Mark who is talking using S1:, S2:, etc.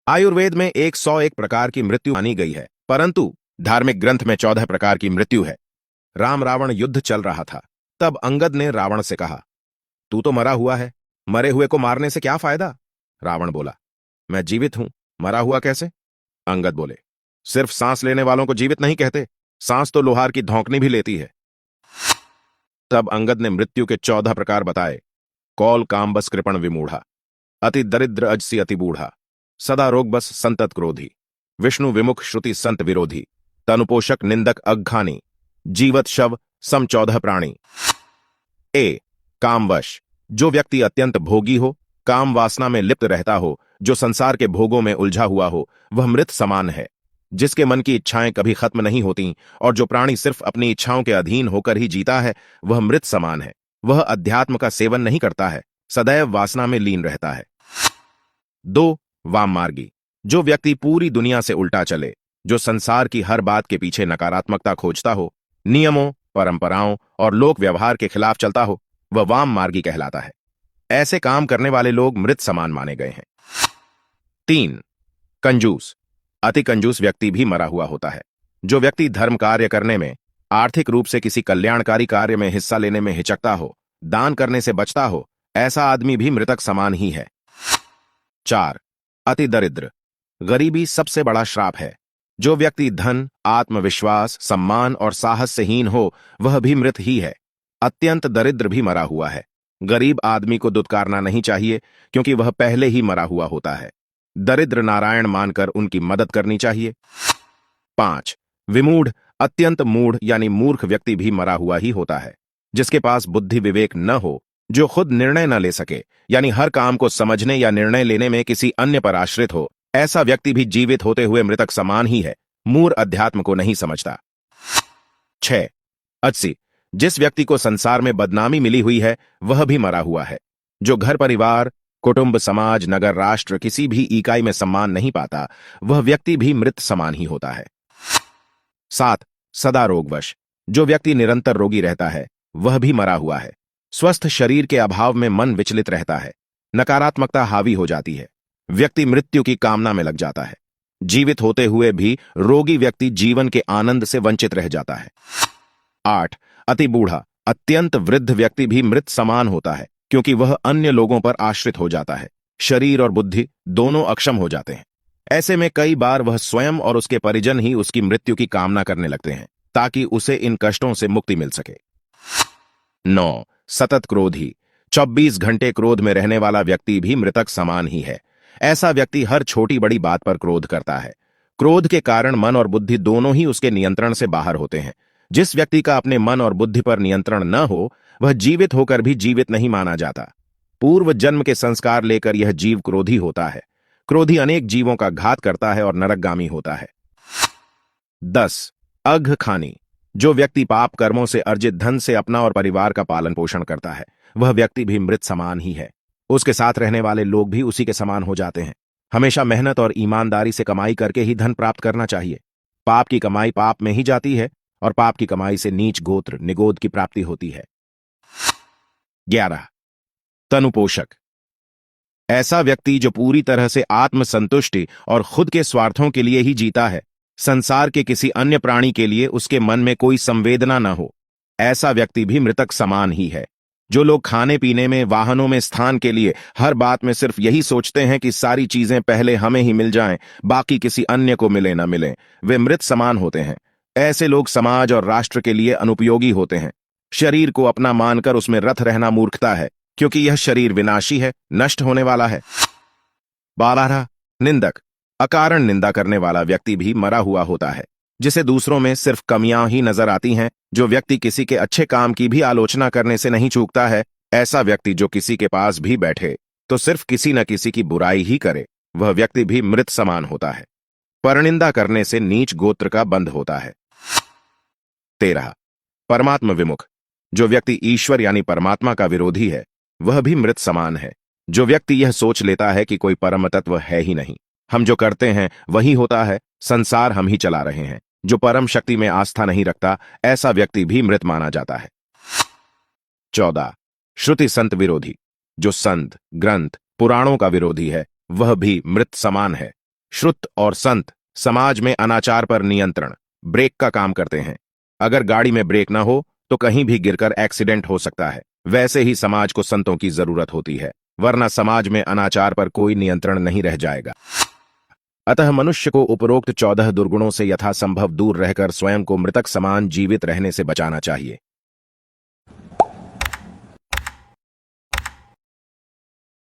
S1: आयुर्वेद में 101 प्रकार की मृत्यु मानी गई है, परंतु धार्मिक ग्रंथ में 14 प्रकार की मृत्यु है। राम रावण युद्ध चल रहा था। तब अंगद ने रावण से कहा, तू तो मरा हुआ है, मरे हुए को मारने से क्या फायदा? रावण बोला, मैं जीवित हूं, मरा हुआ कैसे? अंगद बोले, सिर्फ सांस लेने वालों को जीवित नहीं कहते, सांस तो लोहार की धौंकनी भी लेती है। तब अंगद ने मृत्यु के 14 प्रकार बताए। कौल कामबस कृपण विमूढ़ा, अति दरिद्र अजसी अति बूढ़ा, सदा रोग बस संतत क्रोधी, विष्णु विमुख श्रुति संत विरोधी, तनुपोषक निंदक अघानी, जीवत शव सम 14 प्राणी। ए कामवश, जो व्यक्ति अत्यंत भोगी हो, काम वासना में लिप्त रहता हो, जो संसार के भोगों में उलझा हुआ हो, वह मृत समान है। जिसके मन की इच्छाएं कभी खत्म नहीं होती और जो प्राणी सिर्फ अपनी इच्छाओं के अधीन होकर ही जीता है, वह मृत समान है। वह अध्यात्म का सेवन नहीं करता है, सदैव वासना में लीन रहता है। 2 वाममार्गी, जो व्यक्ति पूरी दुनिया से उल्टा चले, जो संसार की हर बात के पीछे नकारात्मकता खोजता हो, नियमों, परंपराओं और लोक व्यवहार के खिलाफ चलता हो, वह वाममार्गी कहलाता है। ऐसे काम करने वाले लोग मृत समान माने गए हैं। 3 कंजूस, अति कंजूस व्यक्ति भी मरा हुआ होता है। जो व्यक्ति धर्म कार्य करने में, आर्थिक रूप से किसी कल्याणकारी कार्य में हिस्सा लेने में हिचकता हो, दान करने से बचता हो, ऐसा आदमी भी मृतक समान ही है। 4 अति दरिद्र, गरीबी सबसे बड़ा श्राप है। जो व्यक्ति धन, आत्मविश्वास, सम्मान और साहस से हीन हो, वह भी मृत ही है। अत्यंत दरिद्र भी मरा हुआ है। गरीब आदमी को दुत्कारना नहीं चाहिए, क्योंकि वह पहले ही मरा हुआ होता है। दरिद्र नारायण मानकर उनकी मदद करनी चाहिए। 5 विमूढ़, अत्यंत मूढ़ यानी मूर्ख व्यक्ति भी मरा हुआ ही होता है। जिसके पास बुद्धि विवेक न हो, जो खुद निर्णय न ले सके, यानी हर काम को समझने या निर्णय लेने में किसी अन्य पर आश्रित हो, ऐसा व्यक्ति भी जीवित होते हुए मृतक समान ही है। मूढ़ अध्यात्म को नहीं समझता। 6 अजसी, जिस व्यक्ति को संसार में बदनामी मिली हुई है, वह भी मरा हुआ है। जो घर परिवार, कुटुंब, समाज, नगर, राष्ट्र किसी भी इकाई में सम्मान नहीं पाता, वह व्यक्ति भी मृत समान ही होता है। 7 सदा रोगवश, जो व्यक्ति निरंतर रोगी रहता है, वह भी मरा हुआ है। स्वस्थ शरीर के अभाव में मन विचलित रहता है, नकारात्मकता हावी हो जाती है, व्यक्ति मृत्यु की कामना में लग जाता है। जीवित होते हुए भी रोगी व्यक्ति जीवन के आनंद से वंचित रह जाता है। 8 अति बूढ़ा, अत्यंत वृद्ध व्यक्ति भी मृत समान होता है, क्योंकि वह अन्य लोगों पर आश्रित हो जाता है। शरीर और बुद्धि दोनों अक्षम हो जाते हैं। ऐसे में कई बार वह स्वयं और उसके परिजन ही उसकी मृत्यु की कामना करने लगते हैं, ताकि उसे इन कष्टों से मुक्ति मिल सके। 9 सतत क्रोधी, 24 घंटे क्रोध में रहने वाला व्यक्ति भी मृतक समान ही है। ऐसा व्यक्ति हर छोटी बड़ी बात पर क्रोध करता है। क्रोध के कारण मन और बुद्धि दोनों ही उसके नियंत्रण से बाहर होते हैं। जिस व्यक्ति का अपने मन और बुद्धि पर नियंत्रण न हो, वह जीवित होकर भी जीवित नहीं माना जाता। पूर्व जन्म के संस्कार लेकर यह जीव क्रोधी होता है। क्रोधी अनेक जीवों का घात करता है और नरकगामी होता है। 10 अघखानी, जो व्यक्ति पाप कर्मों से अर्जित धन से अपना और परिवार का पालन पोषण करता है, वह व्यक्ति भी मृत समान ही है। उसके साथ रहने वाले लोग भी उसी के समान हो जाते हैं। हमेशा मेहनत और ईमानदारी से कमाई करके ही धन प्राप्त करना चाहिए। पाप की कमाई पाप में ही जाती है और पाप की कमाई से नीच गोत्र निगोद की प्राप्ति होती है। 11 तनुपोषक, ऐसा व्यक्ति जो पूरी तरह से आत्मसंतुष्टि और खुद के स्वार्थों के लिए ही जीता है, संसार के किसी अन्य प्राणी के लिए उसके मन में कोई संवेदना न हो, ऐसा व्यक्ति भी मृतक समान ही है। जो लोग खाने पीने में, वाहनों में स्थान के लिए हर बात में सिर्फ यही सोचते हैं कि सारी चीजें पहले हमें ही मिल जाएं, बाकी किसी अन्य को मिले न मिले, वे मृत समान होते हैं। ऐसे लोग समाज और राष्ट्र के लिए अनुपयोगी होते हैं। शरीर को अपना मानकर उसमें रत रहना मूर्खता है, क्योंकि यह शरीर विनाशी है, नष्ट होने वाला है। 12 निंदक, अकारण निंदा करने वाला व्यक्ति भी मरा हुआ होता है, जिसे दूसरों में सिर्फ कमियां ही नजर आती हैं। जो व्यक्ति किसी के अच्छे काम की भी आलोचना करने से नहीं चूकता है, ऐसा व्यक्ति जो किसी के पास भी बैठे तो सिर्फ किसी न किसी की बुराई ही करे, वह व्यक्ति भी मृत समान होता है। परनिंदा करने से नीच गोत्र का बंध होता है। 13 परमात्म विमुख, जो व्यक्ति ईश्वर यानी परमात्मा का विरोधी है, वह भी मृत समान है। जो व्यक्ति यह सोच लेता है कि कोई परम तत्व है ही नहीं, हम जो करते हैं वही होता है, संसार हम ही चला रहे हैं, जो परम शक्ति में आस्था नहीं रखता, ऐसा व्यक्ति भी मृत माना जाता है। 14 श्रुति संत विरोधी, जो संत, ग्रंथ, पुराणों का विरोधी है, वह भी मृत समान है। श्रुत और संत समाज में अनाचार पर नियंत्रण, ब्रेक का काम करते हैं। अगर गाड़ी में ब्रेक ना हो तो कहीं भी गिरकर एक्सीडेंट हो सकता है। वैसे ही समाज को संतों की जरूरत होती है, वरना समाज में अनाचार पर कोई नियंत्रण नहीं रह जाएगा। अतः मनुष्य को उपरोक्त 14 दुर्गुणों से यथासंभव दूर रहकर स्वयं को मृतक समान जीवित रहने से बचाना चाहिए।